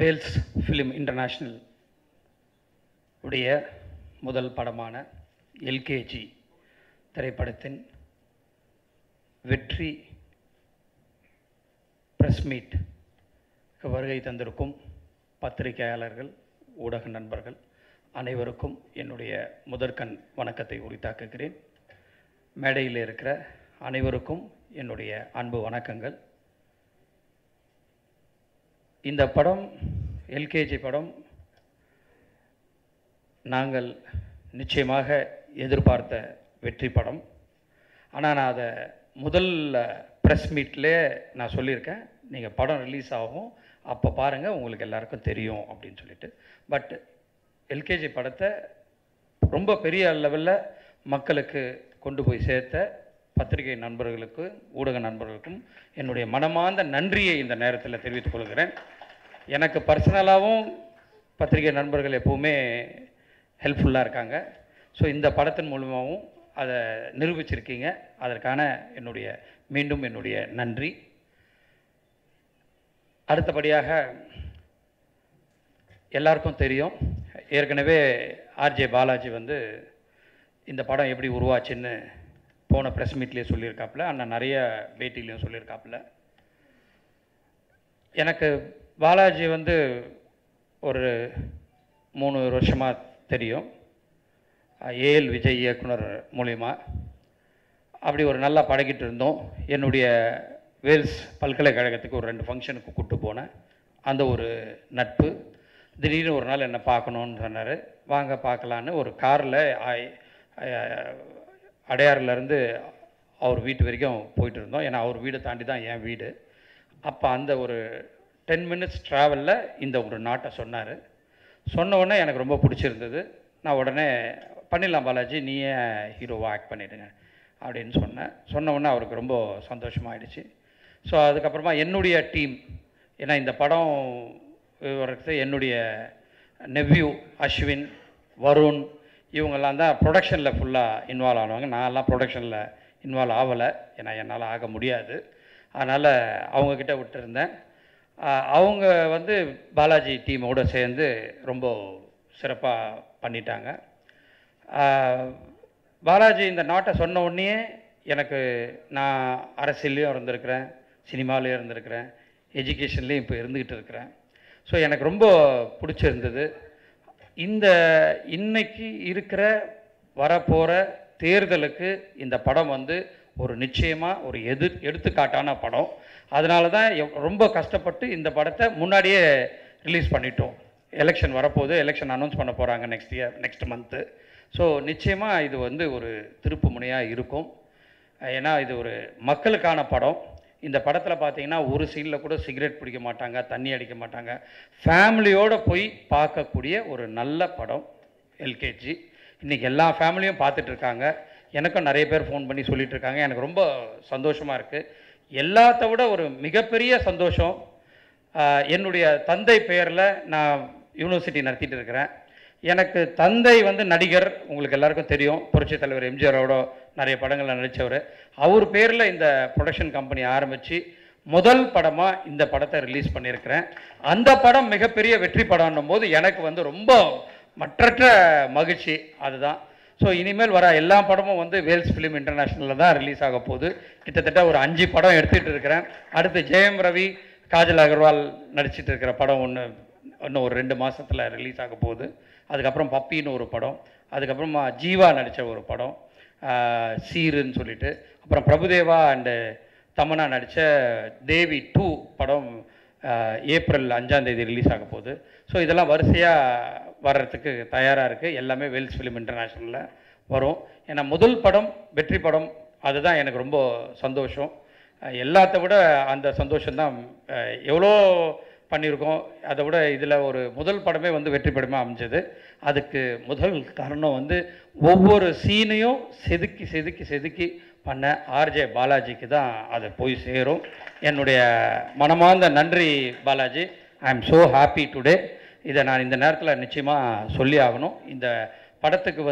Wales film international உடைய முதல் படமான எல்கேஜி திரைப்படத்தின் வெற்றி பிரஸ் மீட் வருகை தந்திருக்கும் பத்திரிகையாளர்கள், ஊடக நண்பர்கள் அனைவருக்கும் என்னுடைய முதற்கண் வணக்கத்தை உரித்தாக்குகிறேன். மேடையில் இருக்கிற அனைவருக்கும் என்னுடைய அன்பு வணக்கங்கள். இந்த படம் எல்கேஜி படம் நாங்கள் நிச்சயமாக எதிர்பார்த்த வெற்றி படம். ஆனால் நான் அதை முதல் ப்ரெஸ் மீட்லேயே நான் சொல்லியிருக்கேன், நீங்கள் படம் ரிலீஸ் ஆகும் அப்போ பாருங்கள், உங்களுக்கு எல்லாருக்கும் தெரியும் அப்படின்னு சொல்லிட்டு. பட் எல்கேஜி படத்தை ரொம்ப பெரிய லெவலில் மக்களுக்கு கொண்டு போய் சேர்த்த பத்திரிகை நண்பர்களுக்கு, ஊடக நண்பர்களுக்கும் என்னுடைய மனமார்ந்த நன்றியை இந்த நேரத்தில் தெரிவித்துக் கொள்கிறேன். எனக்கு பர்சனலாகவும் பத்திரிகை நண்பர்கள் எப்போவுமே ஹெல்ப்ஃபுல்லாக இருக்காங்க. ஸோ இந்த படத்தின் மூலமாகவும் அதை நிரூபிச்சிருக்கீங்க. அதற்கான மீண்டும் என்னுடைய நன்றி. அடுத்தபடியாக எல்லாருக்கும் தெரியும், ஏற்கனவே ஆர்ஜே பாலாஜி இந்த படம் எப்படி உருவாச்சுன்னு போன ப்ரெஸ் மீட்லேயே சொல்லியிருக்காப்புல, அண்ணன் நிறைய பேட்டிலையும் சொல்லியிருக்காப்புல. எனக்கு பாலாஜி ஒரு 3 வருஷமாக தெரியும், ஏஎல் விஜய் இயக்குனர் மூலிமா. அப்படி ஒரு நல்லா பழகிட்டு இருந்தோம். என்னுடைய வேல்ஸ் பல்கலைக்கழகத்துக்கு ஒரு 2 ஃபங்க்ஷனுக்கு கூப்பிட்டு போனேன். அந்த ஒரு நட்பு. திடீர்னு ஒரு நாள் என்னை பார்க்கணுன்னு சொன்னார். வாங்க பார்க்கலான்னு ஒரு காரில் அடையாறுலேருந்து அவர் வீட்டு வரைக்கும் போயிட்டு இருந்தோம். ஏன்னா அவர் வீடை தாண்டி தான் என் வீடு. அப்போ அந்த ஒரு 10 மினிட்ஸ் ட்ராவலில் இந்த ஒரு நாட்டை சொன்னார். சொன்ன உடனே எனக்கு ரொம்ப பிடிச்சிருந்தது. நான் உடனே பண்ணிடலாம் பாலாஜி, நீயே ஹீரோவாக ஆக்ட் பண்ணிவிடுங்க அப்படின்னு சொன்ன உடனே அவருக்கு ரொம்ப சந்தோஷமாகிடுச்சு. ஸோ அதுக்கப்புறமா என்னுடைய டீம், ஏன்னா இந்த படம் என்னுடைய நெவ்யூ அஸ்வின், வருண், இவங்கெல்லாம் தான் ப்ரொடக்ஷனில் ஃபுல்லாக இன்வால்வ் ஆனவங்க. நான்லாம் ப்ரொடக்ஷனில் இன்வால்வ் ஆகலை, ஏன்னா என்னால் ஆக முடியாது. அதனால் அவங்கக்கிட்ட விட்டுருந்தேன். அவங்க பாலாஜி டீமோடு சேர்ந்து ரொம்ப சிறப்பாக பண்ணிட்டாங்க. பாலாஜி இந்த நாட்டை சொன்ன உடனே எனக்கு, நான் அரசியல்லையும் இருந்திருக்கிறேன், சினிமாலேயும் இருந்திருக்கிறேன், எஜுகேஷன்லேயும் இப்போ இருந்துக்கிட்டு இருக்கிறேன். ஸோ எனக்கு ரொம்ப பிடிச்சிருந்தது. இன்னைக்கு இருக்கிற வரப்போகிற தேர்தலுக்கு இந்த படம் ஒரு நிச்சயமாக ஒரு எடுத்துக்காட்டான படம். அதனால தான் ரொம்ப கஷ்டப்பட்டு இந்த படத்தை முன்னாடியே ரிலீஸ் பண்ணிட்டோம். எலெக்ஷன் வரப்போகுது, எலெக்ஷன் அனௌன்ஸ் பண்ண போகிறாங்க நெக்ஸ்ட் மந்த்து. ஸோ நிச்சயமாக இது ஒரு திருப்பு முனையாக இருக்கும். ஏன்னா இது ஒரு மக்களுக்கான படம். இந்த படத்தில் பார்த்தீங்கன்னா ஒரு சீனில் கூட சிகரெட் பிடிக்க மாட்டாங்க, தண்ணி அடிக்க மாட்டாங்க. ஃபேமிலியோடு போய் பார்க்கக்கூடிய ஒரு நல்ல படம் எல்கேஜி. இன்றைக்கி எல்லா ஃபேமிலியும் பார்த்துட்ருக்காங்க. எனக்கும் நிறைய பேர் ஃபோன் பண்ணி சொல்லிகிட்டு இருக்காங்க. எனக்கு ரொம்ப சந்தோஷமாக இருக்குது. எல்லாத்த விட ஒரு மிகப்பெரிய சந்தோஷம், என்னுடைய தந்தை பெயரில் நான் யூனிவர்சிட்டி நடத்திட்டு இருக்கிறேன். எனக்கு தந்தை நடிகர், உங்களுக்கு எல்லாருக்கும் தெரியும், புரட்சித் தலைவர் எம்ஜிஆரோட நிறைய படங்களில் நடித்தவர். அவர் பேரில் இந்த ப்ரொடக்ஷன் கம்பெனி ஆரம்பித்து முதல் படமாக இந்த படத்தை ரிலீஸ் பண்ணியிருக்கிறேன். அந்த படம் மிகப்பெரிய வெற்றி படம்னும் போது எனக்கு ரொம்ப மற்றற்ற மகிழ்ச்சி. அதுதான். ஸோ இனிமேல் வர எல்லா படமும் வேல்ஸ் ஃபிலிம் இன்டர்நேஷ்னலில் தான் ரிலீஸ் ஆக போகுது. கிட்டத்தட்ட ஒரு 5 படம் எடுத்துகிட்டு இருக்கிறேன். அடுத்து ஜெயம் ரவி, காஜல் அகர்வால் நடிச்சிட்டு இருக்கிற படம் இன்னும் ஒரு 2 மாதத்தில் ரிலீஸ் ஆக போகுது. அதுக்கப்புறம் பப்பின்னு ஒரு படம், அதுக்கப்புறமா ஜீவா நடித்த ஒரு படம் சீருன்னு சொல்லிட்டு, அப்புறம் பிரபுதேவா அண்டு தமன்னா நடித்த தேவி 2 படம் ஏப்ரல் 5ஆம் தேதி ரிலீஸ் ஆக போகுது. ஸோ இதெல்லாம் வரிசையாக வர்றதுக்கு தயாராக இருக்குது. எல்லாமே வேல்ஸ் ஃபிலிம் இன்டர்நேஷ்னலில் வரும். ஏன்னா முதல் படம் வெற்றி படம், அதுதான் எனக்கு ரொம்ப சந்தோஷம். எல்லாத்த விட அந்த சந்தோஷம்தான். எவ்வளோ பண்ணியிருக்கோம், அதை விட இதில் ஒரு முதல் படமே வெற்றி படமாக அமைஞ்சது. அதுக்கு முதல் காரணம் ஒவ்வொரு சீனையும் செதுக்கி செதுக்கி செதுக்கி பண்ண ஆர்ஜே பாலாஜிக்கு தான் அது போய் சேரும். என்னுடைய மனமார்ந்த நன்றி Balaji. I am so happy today. இதை நான் இந்த நேரத்தில் நிச்சயமாக சொல்லி ஆகணும். இந்த படத்துக்கு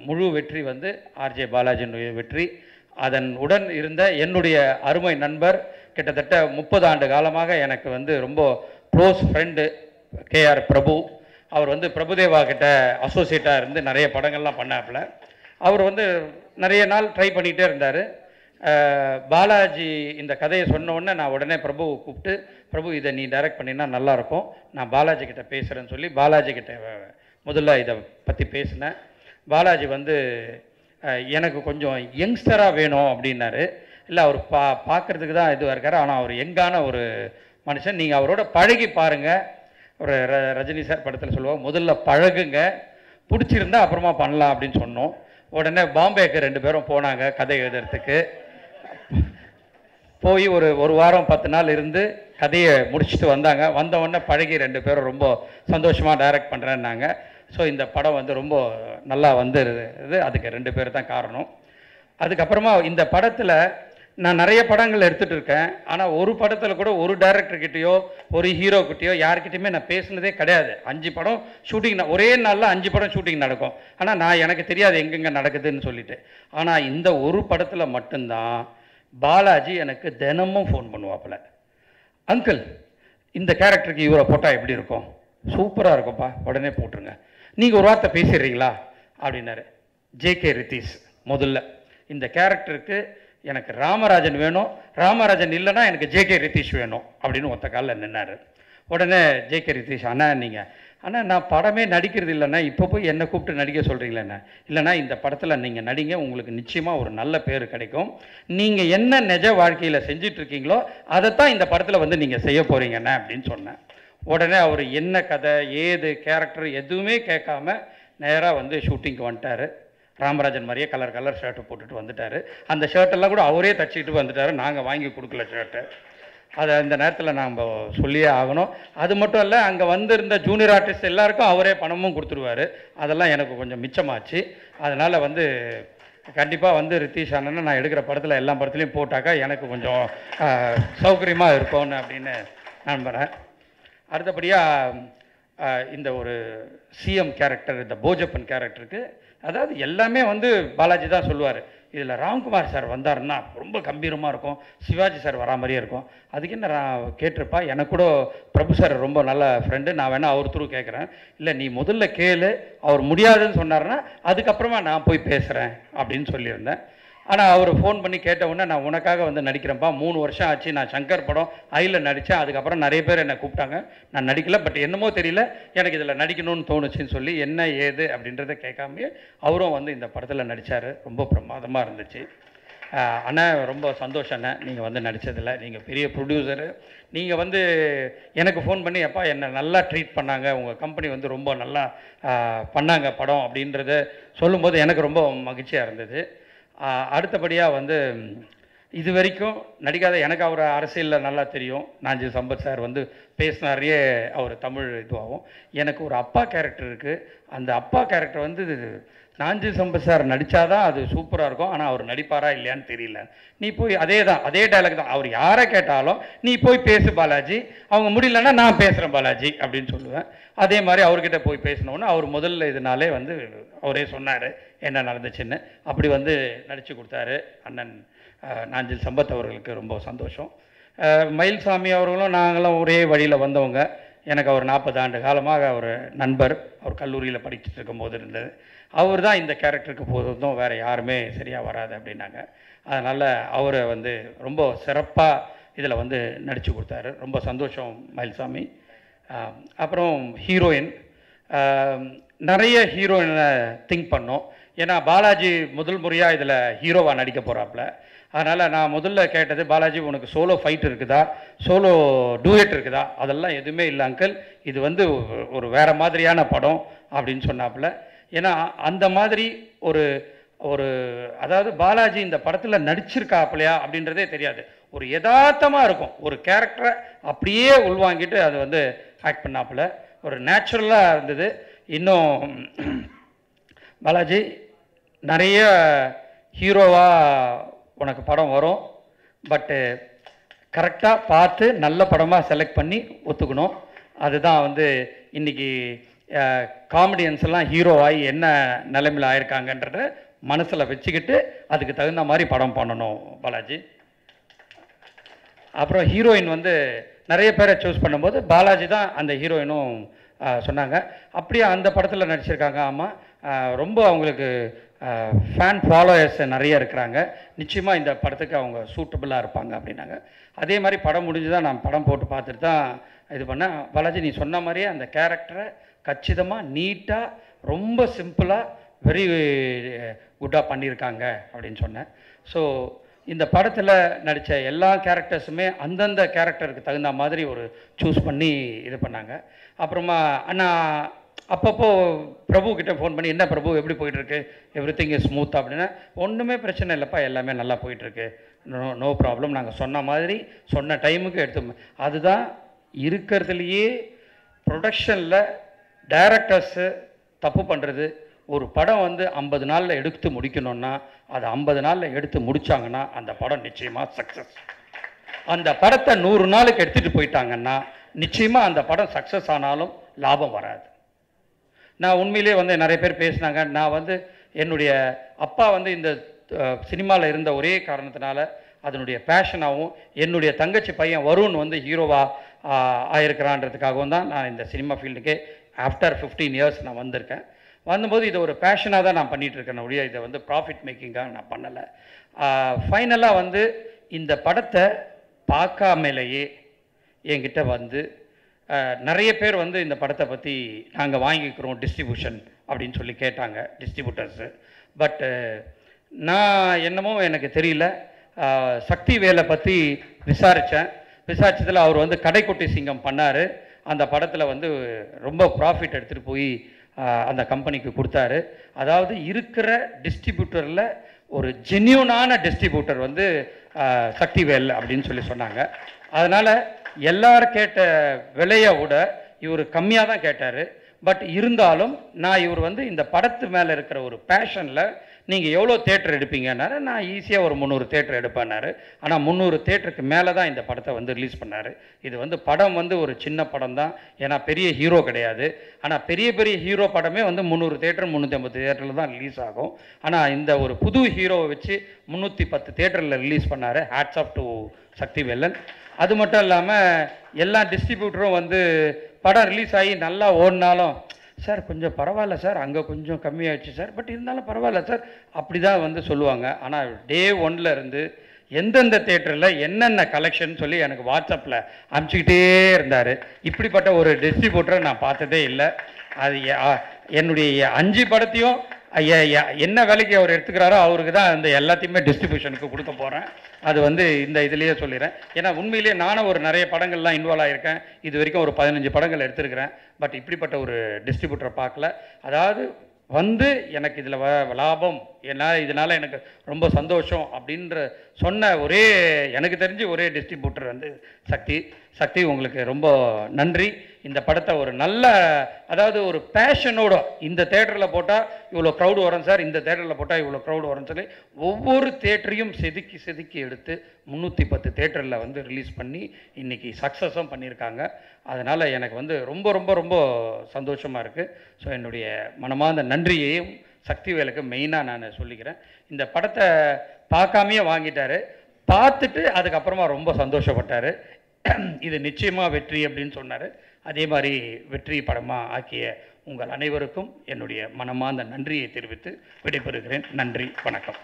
முழு வெற்றி ஆர்ஜே பாலாஜியினுடைய வெற்றி. அதன் உடன் இருந்த என்னுடைய அருமை நண்பர், கிட்டத்தட்ட 30 ஆண்டு காலமாக எனக்கு ரொம்ப க்ளோஸ் ஃப்ரெண்டு, கேஆர் பிரபு. அவர் வந்து பிரபுதேவா கிட்ட அசோசியேட்டாக இருந்து நிறைய படங்கள்லாம் பண்ணாப்புல. அவர் வந்து நிறைய நாள் ட்ரை பண்ணிகிட்டே இருந்தார். பாலாஜி இந்த கதையை சொன்ன உடனே நான் உடனே பிரபுவை கூப்பிட்டு, பிரபு இதை நீ டைரக்ட் பண்ணினா நல்லாயிருக்கும், நான் பாலாஜி கிட்ட பேசுகிறேன்னு சொல்லி பாலாஜி கிட்ட முதல்ல இதை பற்றி பேசினேன். பாலாஜி வந்து எனக்கு கொஞ்சம் யங்ஸ்டராக வேணும் அப்படின்னாரு. இல்லை அவர் பார்க்குறதுக்கு தான் இதுவாக இருக்கார், ஆனால் அவர் யங்கான ஒரு மனுஷன், நீங்கள் அவரோட பழகி பாருங்கள். ஒரு ரஜினி சார் படத்தில் சொல்லுவாங்க, முதல்ல பழகுங்க, பிடிச்சிருந்தா அப்புறமா பண்ணலாம் அப்படின்னு சொன்னோம். உடனே பாம்பேக்கு 2 பேரும் போனாங்க கதை எழுதுறதுக்கு. போய் ஒரு வாரம் 10 நாள் இருந்து கதையை முடிச்சுட்டு வந்தாங்க. வந்த உடனே பழகி 2 பேரும் ரொம்ப சந்தோஷமாக டைரக்ட் பண்ணுறேன்னாங்க. ஸோ இந்த படம் வந்து ரொம்ப நல்லா வந்துருது. அதுக்கு 2 பேர் தான் காரணம். அதுக்கப்புறமா இந்த படத்தில் நான் நிறைய படங்கள் எடுத்துகிட்டு இருக்கேன். ஆனால் ஒரு படத்தில் கூட ஒரு டைரக்டர்கிட்டையோ ஒரு ஹீரோக்கிட்டையோ யார்கிட்டையுமே நான் பேசுனதே கிடையாது. 5 படம் ஷூட்டிங், ஒரே நாளில் 5 படம் ஷூட்டிங் நடக்கும். ஆனால் நான் எனக்கு தெரியாது எங்கெங்கே நடக்குதுன்னு சொல்லிட்டு. ஆனால் இந்த ஒரு படத்தில் மட்டும்தான் பாலாஜி எனக்கு தினமும் ஃபோன் பண்ணுவாப்புல, அங்கிள் இந்த கேரக்டருக்கு இவரை போட்டால் எப்படி இருக்கும், சூப்பராக இருக்கும்ப்பா, உடனே போட்டுருங்க, நீங்கள் ஒரு வார்த்தை பேசிடுறீங்களா அப்படின்னாரு. ஜேகே ரித்தீஷ் முதல்ல இந்த கேரக்டருக்கு எனக்கு ராமராஜன் வேணும், ராமராஜன் இல்லைன்னா எனக்கு ஜேகே ரித்தீஷ் வேணும் அப்படின்னு ஒத்த காலில் நின்னார். உடனே ஜேகே ரித்தீஷ், அண்ணா நீங்கள் அண்ணா நான் படமே நடிக்கிறது இல்லைண்ணா, இப்போ போய் என்னை கூப்பிட்டு நடிக்க சொல்கிறீங்களேண்ணா. இல்லைண்ணா இந்த படத்தில் நீங்கள் நடிங்க, உங்களுக்கு நிச்சயமாக ஒரு நல்ல பேர் கிடைக்கும், நீங்கள் என்ன நிஜ வாழ்க்கையில் செஞ்சிட்ருக்கீங்களோ அதைத்தான் இந்த படத்தில் வந்து நீங்கள் செய்ய போகிறீங்கண்ணா அப்படின்னு சொன்னேன். உடனே அவர் என்ன கதை ஏது கேரக்டர் எதுவுமே கேட்காம நேராக வந்து ஷூட்டிங்க்கு வந்துட்டார். ராமராஜன் மாதிரியே கலர் ஷர்ட்டு போட்டுட்டு வந்துட்டார். அந்த ஷர்ட்டெல்லாம் கூட அவரே தச்சுக்கிட்டு வந்துட்டார், நாங்கள் வாங்கி கொடுக்கல ஷர்ட்டை. அதை அந்த நேரத்தில் நாம் சொல்லியே ஆகணும். அது மட்டும் இல்லை, அங்கே வந்திருந்த ஜூனியர் ஆர்டிஸ்ட் எல்லாருக்கும் அவரே பணமும் கொடுத்துருவார். அதெல்லாம் எனக்கு கொஞ்சம் மிச்சமாச்சு. அதனால் வந்து கண்டிப்பாக வந்து ரித்தீஷ் அண்ணனை நான் எடுக்கிற படத்தில் எல்லா படத்துலையும் போட்டாக்கா எனக்கு கொஞ்சம் சௌகரியமாக இருக்கும்னு அப்படின்னு நம்புகிறேன். அடுத்தபடியாக இந்த ஒரு சிஎம் கேரக்டர், இந்த போஜப்பன் கேரக்டருக்கு அதாவது எல்லாமே வந்து பாலாஜி தான் சொல்லுவார். இதில் ராம்குமார் சார் வந்தாருன்னா ரொம்ப கம்பீரமாக இருக்கும், சிவாஜி சார் வரா மாதிரியே இருக்கும். அதுக்கு என்ன கேட்டிருப்பா, எனக்கு கூட பிரபு சார் ரொம்ப நல்ல ஃப்ரெண்டு, நான் வேணால் அவர் த்ரூ கேட்குறேன். இல்லை நீ முதல்ல கேளு, அவர் முடியாதுன்னு சொன்னார்னா அதுக்கப்புறமா நான் போய் பேசுகிறேன் அப்படின்னு சொல்லியிருந்தேன். ஆனால் அவர் ஃபோன் பண்ணி கேட்ட உடனே நான் உனக்காக வந்து நடிக்கிறேன்ப்பா, 3 வருஷம் ஆச்சு, நான் சங்கர் படம் ஐயில் நடித்தேன், அதுக்கப்புறம் நிறைய பேர் என்னை கூப்பிட்டாங்க, நான் நடிக்கல, பட் என்னமோ தெரியல எனக்கு இதில் நடிக்கணும்னு தோணுச்சுன்னு சொல்லி என்ன ஏது அப்படின்றத கேட்காமே அவரும் வந்து இந்த படத்தில் நடித்தார். ரொம்ப பிரமாதமாக இருந்துச்சு. அண்ணா ரொம்ப சந்தோஷம் அண்ணா, நீங்கள் வந்து நடித்ததில்லை, நீங்கள் பெரிய ப்ரொடியூசரு, நீங்கள் வந்து எனக்கு ஃபோன் பண்ணி அப்பா என்னை நல்லா ட்ரீட் பண்ணாங்க, உங்கள் கம்பெனி வந்து ரொம்ப நல்லா பண்ணாங்க படம் அப்படின்றத சொல்லும்போது எனக்கு ரொம்ப மகிழ்ச்சியாக இருந்தது. அடுத்தபடியாக வந்து இது வரைக்கும் நடிக்காத எனக்கு அவர் அரசியலில் நல்லா தெரியும். நாஞ்சில் சம்பத் சார் வந்து பேசினாரையே அவர் தமிழ் இதுவாகும். எனக்கு ஒரு அப்பா கேரக்டர் இருக்குது. அந்த அப்பா கேரக்டர் வந்து நாஞ்சில் சம்பத் சார் நடித்தாதான் அது சூப்பராக இருக்கும். ஆனால் அவர் நடிப்பாரா இல்லையான்னு தெரியல. நீ போய் அதே டைலாக் தான், அவர் யாரை கேட்டாலும் நீ போய் பேசு பாலாஜி, அவங்க முடியலன்னா நான் பேசுகிறேன் பாலாஜி அப்படின்னு சொல்லுவேன். அதே மாதிரி அவர்கிட்ட போய் பேசினோன்னா அவர் முதல்ல இதனாலே வந்து அவரே சொன்னார் என்ன நடந்துச்சுன்னு. அப்படி வந்து நடித்து கொடுத்தாரு அண்ணன் நாஞ்சில் சம்பத் அவர்களுக்கு ரொம்ப சந்தோஷம். மயில்சாமி அவர்களும் நாங்களும் ஒரே வழியில் வந்தவங்க. எனக்கு அவர் 40 ஆண்டு காலமாக அவர் நண்பர், அவர் கல்லூரியில் படிச்சுட்டு இருக்கும்போது இருந்தது. அவர் தான் இந்த கேரக்டருக்கு போதும், வேறு யாருமே சரியாக வராது அப்படின்னாங்க. அதனால் அவரை வந்து ரொம்ப சிறப்பாக இதில் வந்து நடித்து கொடுத்தாரு. ரொம்ப சந்தோஷம் மயில்சாமி. அப்புறம் ஹீரோயின், நிறைய ஹீரோயினை திங்க் பண்ணோம். ஏன்னா பாலாஜி முதல் முறையாக இதில் ஹீரோவாக நடிக்க போகிறாப்புல. அதனால் நான் முதல்ல கேட்டது, பாலாஜி உனக்கு சோலோ ஃபைட் இருக்குதா, சோலோ டூயட் இருக்குதா? அதெல்லாம் எதுவுமே இல்லை அங்கிள், இது வந்து ஒரு வேறு மாதிரியான படம் அப்படின்னு சொன்னாப்புல. ஏன்னா அந்த மாதிரி ஒரு ஒரு அதாவது பாலாஜி இந்த படத்தில் நடிச்சிருக்காப்புலையா அப்படின்றதே தெரியாது. ஒரு யதார்த்தமாக இருக்கும், ஒரு கேரக்டரை அப்படியே உள்வாங்கிட்டு அது வந்து ஆக்ட் பண்ணாப்புல, ஒரு நேச்சுரலாக இருந்தது. இன்னும் பாலாஜி நிறைய ஹீரோவாக உனக்கு படம் வரும், பட்டு கரெக்டாக பார்த்து நல்ல படமாக செலக்ட் பண்ணி ஒத்துக்கணும். அதுதான் வந்து இன்றைக்கி காமெடியன்ஸ் எல்லாம் ஹீரோவாகி என்ன நிலைமையில் ஆயிருக்காங்கன்றத மனசில் வச்சுக்கிட்டு அதுக்கு தகுந்த மாதிரி படம் பண்ணணும் பாலாஜி. அப்புறம் ஹீரோயின் வந்து நிறைய பேரை சூஸ் பண்ணும்போது பாலாஜி தான் அந்த ஹீரோயினும் சொன்னாங்க. அப்படியே அந்த படத்தில் நடிச்சிருக்காங்க. ஆமாம், ரொம்ப அவங்களுக்கு ஃபேன் ஃபாலோயர்ஸ் நிறைய இருக்கிறாங்க. நிச்சயமாக இந்த படத்துக்கு அவங்க சூட்டபுளாக இருப்பாங்க அப்படின்னாங்க. அதே மாதிரி படம் முடிஞ்சு தான் நான் படம் போட்டு பார்த்துட்டு தான் இது பண்ணேன். பாலாஜி நீ சொன்ன மாதிரியே அந்த கேரக்டரை கச்சிதமாக நீட்டாக ரொம்ப சிம்பிளாக வெரி குட்டாக பண்ணியிருக்காங்க அப்படின்னு சொன்னேன். ஸோ இந்த படத்தில் நடித்த எல்லா கேரக்டர்ஸுமே அந்தந்த கேரக்டருக்கு தகுந்த மாதிரி ஒரு சூஸ் பண்ணி இது பண்ணாங்க. அப்புறமா அண்ணா அப்பப்போ பிரபு கிட்டே ஃபோன் பண்ணி, என்ன பிரபு எப்படி போயிட்டுருக்கு, எவ்ரி திங் இஸ் ஸ்மூத் அப்படின்னா, ஒன்றுமே பிரச்சனை இல்லைப்பா, எல்லாமே நல்லா போயிட்டுருக்கு, நோ ப்ராப்ளம், நாங்கள் சொன்ன மாதிரி சொன்ன டைமுக்கு எடுத்து. அதுதான் இருக்கிறதுலையே ப்ரொடக்ஷனில் டைரக்டர்ஸு தப்பு பண்ணுறது. ஒரு படம் வந்து 50 நாளில் எடுத்து முடிக்கணும்னா அதை 50 நாளில் எடுத்து முடித்தாங்கன்னா அந்த படம் நிச்சயமாக சக்ஸஸ். அந்த படத்தை 100 நாளுக்கு எடுத்துகிட்டு போயிட்டாங்கன்னா நிச்சயமாக அந்த படம் சக்ஸஸ் ஆனாலும் லாபம் வராது. நான் உண்மையிலே வந்து நிறைய பேர் பேசினாங்க. நான் வந்து என்னுடைய அப்பா வந்து இந்த சினிமாவில் இருந்த ஒரே காரணத்தினால அதனுடைய பேஷனாகவும் என்னுடைய தங்கச்சி பையன் வருண் வந்து ஹீரோவாக ஆயிருக்கிறான்றதுக்காகவும் தான் நான் இந்த சினிமா ஃபீல்டுக்கே ஆஃப்டர் 15 இயர்ஸ் நான் வந்திருக்கேன். வந்தபோது இதை ஒரு பேஷனாக தான் நான் பண்ணிகிட்ருக்கேன் ஒழிய இதை வந்து ப்ராஃபிட் மேக்கிங்காக நான் பண்ணலை. ஃபைனலாக வந்து இந்த படத்தை பார்க்காமலேயே என்கிட்ட வந்து நிறைய பேர் வந்து இந்த படத்தை பற்றி நாங்கள் வாங்கிக்கிறோம் டிஸ்ட்ரிபியூஷன் அப்படின்னு சொல்லி கேட்டாங்க, டிஸ்ட்ரிபியூட்டர்ஸு. பட்டு நான் என்னமோ எனக்கு தெரியல, சக்தி வேலை பற்றி விசாரித்ததில் அவர் வந்து கடைக்குட்டி சிங்கம் பண்ணார். அந்த படத்தில் வந்து ரொம்ப ப்ராஃபிட் எடுத்துகிட்டு போய் அந்த கம்பெனிக்கு கொடுத்தாரு. அதாவது இருக்கிற டிஸ்ட்ரிபியூட்டரில் ஒரு ஜென்யூனான டிஸ்ட்ரிபியூட்டர் வந்து சக்திவேல் அப்படின்னு சொல்லி சொன்னாங்க. அதனால் எல்லாரும் கேட்ட விலையை விட இவர் கம்மியாக தான் கேட்டார். பட் இருந்தாலும் நான் இவர் வந்து இந்த படத்து மேலே இருக்கிற ஒரு பேஷனில் நீங்கள் எவ்வளோ தேட்டர் எடுப்பீங்கன்னாரு. நான் ஈஸியாக ஒரு 300 தேட்டர் எடுப்பேன்னாரு. ஆனால் 300 தேட்டருக்கு மேலே தான் இந்த படத்தை வந்து ரிலீஸ் பண்ணார். இது வந்து படம் வந்து ஒரு சின்ன படம் தான், ஏன்னா பெரிய ஹீரோ கிடையாது. ஆனால் பெரிய பெரிய ஹீரோ படமே வந்து 300 தேட்டர் 350 தேட்டரில் தான் ரிலீஸ் ஆகும். ஆனால் இந்த ஒரு புது ஹீரோவை வச்சு 310 தேட்டரில் ரிலீஸ் பண்ணார். Hats off to Sakthivelan. அது மட்டும் இல்லாமல் எல்லா டிஸ்ட்ரிபியூட்டரும் வந்து படம் ரிலீஸ் ஆகி நல்லா ஓடினாலும், சார் கொஞ்சம் பரவாயில்ல சார், அங்கே கொஞ்சம் கம்மியாகிடுச்சு சார், பட் இருந்தாலும் பரவாயில்ல சார், அப்படி தான் வந்து சொல்லுவாங்க. ஆனால் டே 1 இருந்து எந்தெந்த தேட்டரில் என்னென்ன கலெக்ஷன் சொல்லி எனக்கு வாட்ஸ்அப்பில் அனுப்பிச்சிக்கிட்டே இருந்தார். இப்படிப்பட்ட ஒரு டிஸ்ட்ரிபியூட்டரை நான் பார்த்ததே இல்லை. அது என்னுடைய 5 படத்தையும் என்ன வேலைக்கு அவர் எடுத்துக்கிறாரோ அவருக்கு தான் அந்த எல்லாத்தையுமே டிஸ்ட்ரிபியூஷனுக்கு கொடுக்க போகிறேன். அது வந்து இந்த இதுலேயே சொல்லிடுறேன். ஏன்னா உண்மையிலேயே நானும் ஒரு நிறைய படங்கள்லாம் இன்வால்வ் ஆகியிருக்கேன். இது வரைக்கும் ஒரு 15 படங்கள் எடுத்திருக்கிறேன். பட் இப்படிப்பட்ட ஒரு டிஸ்ட்ரிபியூட்டரை பார்க்கல. அதாவது வந்து எனக்கு இதில் லாபம், இதனால் எனக்கு ரொம்ப சந்தோஷம் அப்படின்ற சொன்ன எனக்கு தெரிஞ்சு ஒரே டிஸ்ட்ரிபியூட்டர் வந்து சக்தி. உங்களுக்கு ரொம்ப நன்றி. இந்த படத்தை ஒரு நல்ல, அதாவது ஒரு பேஷனோட இந்த தேட்டரில் போட்டால் இவ்வளோ க்ரௌடு வரும் சார், இந்த தேட்டரில் போட்டால் இவ்வளோ க்ரௌடு வரும்னு சொல்லி ஒவ்வொரு தேட்டரையும் செதுக்கி எடுத்து 310 தேட்டரில் வந்து ரிலீஸ் பண்ணி இன்றைக்கி சக்ஸஸும் பண்ணியிருக்காங்க. அதனால் எனக்கு வந்து ரொம்ப ரொம்ப ரொம்ப சந்தோஷமாக இருக்குது. ஸோ என்னுடைய மனமார்ந்த நன்றியையும் சக்திவேலுக்கு மெயினாக நான் சொல்லிக்கிறேன். இந்த படத்தை பார்க்காமையே வாங்கிட்டார். பார்த்துட்டு அதுக்கப்புறமா ரொம்ப சந்தோஷப்பட்டார். இது நிச்சயமாக வெற்றி அப்படின்னு சொன்னார். அதே மாதிரி வெற்றி படமாக ஆக்கிய உங்கள் அனைவருக்கும் என்னுடைய மனமார்ந்த நன்றியை தெரிவித்து விடைபெறுகிறேன். நன்றி, வணக்கம்.